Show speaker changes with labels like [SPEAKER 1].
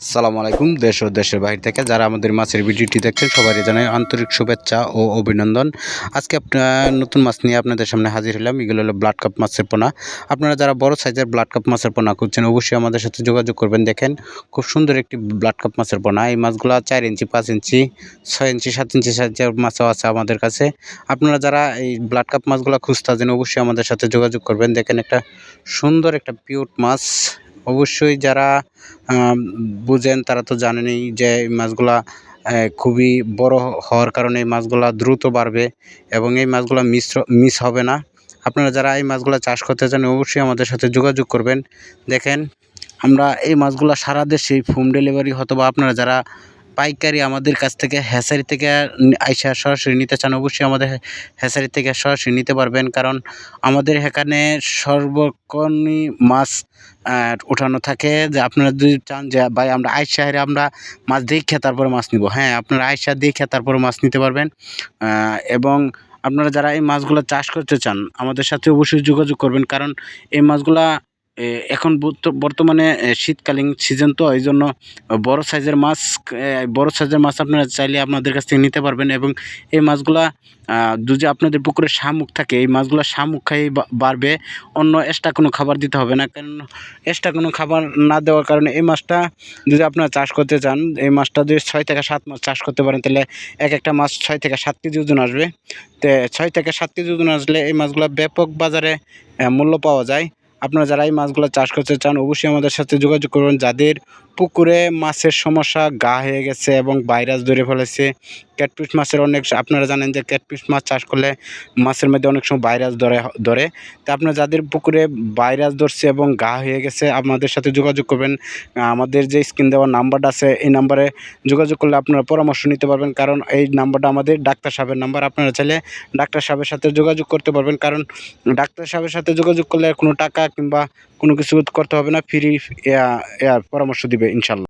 [SPEAKER 1] আসসালামু আলাইকুম। দেশ ও দেশের বাইরে থেকে যারা আমাদের মাছের ভিডিওটি দেখছেন সবাইকে জানাই আন্তরিক শুভেচ্ছা ও অভিনন্দন। আজকে নতুন মাছ নিয়ে আপনাদের সামনে হাজির হলাম। এগুলো হলো ব্লাড কাপ মাছের পোনা। আপনারা যারা বড় সাইজের ব্লাড কাপ মাছের পোনা খুঁজছেন অবশ্যই আমাদের সাথে যোগাযোগ করবেন। দেখেন খুব সুন্দর একটি ব্লাড কাপ মাছের পোনা। এই মাছগুলো 4 ইঞ্চি, 5 ইঞ্চি, 6 ইঞ্চি, 7 ইঞ্চি সাইজের মাছও আছে আমাদের কাছে। আপনারা যারা এই ব্লাড কাপ মাছগুলো খুঁজতেছেন অবশ্যই আমাদের সাথে যোগাযোগ করবেন। দেখেন একটা সুন্দর একটা পিওর মাছ। অবশ্যই যারা বুঝেন তারা তো জানেনই যে এই মাছগুলা খুবই বড় হওয়ার কারণে এই মাছগুলা দ্রুত বাড়বে এবং এই মাছগুলা মিস হবে না। আপনারা যারা এই মাছগুলা চাষ করতে চান অবশ্যই আমাদের সাথে যোগাযোগ করবেন। দেখেন আমরা এই মাছগুলা সারা দেশেই হোম ডেলিভারি অথবা আপনারা যারা পাইকারি আমাদের কাছ থেকে হ্যাচারি থেকে আইসা সরাসরি নিতে চান অবশ্যই আমাদের হ্যাচারি থেকে সরাসরি নিতে পারবেন। কারণ আমাদের এখানে সর্বক্ষণই মাছ উঠানো থাকে। যে আপনারা যদি চান যে ভাই আমরা আইসা হেরে আমরা মাছ দেখে তারপরে মাছ নিব, হ্যাঁ আপনারা আইসা দেখে তারপরে মাছ নিতে পারবেন। এবং আপনারা যারা এই মাছগুলো চাষ করতে চান আমাদের সাথে অবশ্যই যোগাযোগ করবেন। কারণ এই মাছগুলা এখন বর্তমানে শীতকালীন সিজন, তো এই জন্য বড় সাইজের মাছ বড় সাইজের মাছ আপনারা চাইলে আপনাদের কাছ থেকে নিতে পারবেন। এবং এই মাছগুলা যদি আপনাদের পুকুরে শামুক থাকে এই মাছগুলা শামুক খাইয়ে বাড়বে, অন্য এক্সট্রা কোনো খাবার দিতে হবে না। কারণ এক্সট্রা কোনো খাবার না দেওয়ার কারণে এই মাছটা যদি আপনারা চাষ করতে চান, এই মাছটা যদি 6 থেকে 7 মাস চাষ করতে পারেন তাহলে একটা মাছ 6 থেকে 7 কেজি ওজন আসবে। তো 6 থেকে 7 কেজি ওজন আসলে এই মাছগুলো ব্যাপক বাজারে মূল্য পাওয়া যায়। আপনারা যারা এই মাছগুলো চাষ করতে চান অবশ্যই আমাদের সাথে যোগাযোগ করবেন। যাদের পুকুরে মাছের সমস্যা গা হয়ে গেছে এবং ভাইরাস ধরে ফেলেছে, ক্যাটফিশ মাছের আপনারা জানেন যে ক্যাটফিশ মাছ চাষ করলে মাছের মধ্যে অনেক সময় ভাইরাস ধরে। তো আপনারা যাদের পুকুরে ভাইরাস ধরছে এবং গা হয়ে গেছে আমাদের সাথে যোগাযোগ করবেন। আমাদের যে স্ক্রিন দেওয়ার নাম্বারটা আছে এই নাম্বারে যোগাযোগ করলে আপনারা পরামর্শ নিতে পারবেন। কারণ এই নাম্বারটা আমাদের ডাক্তার সাহেবের নাম্বার। আপনারা চাইলে ডাক্তার সাহেবের সাথে যোগাযোগ করতে পারবেন। কারণ ডাক্তার সাহেবের সাথে যোগাযোগ করলে কোনো টাকা কিংবা কোনো কিছু করতে হবে না, ফ্রি পরামর্শ দিবে ইনশাল্লাহ।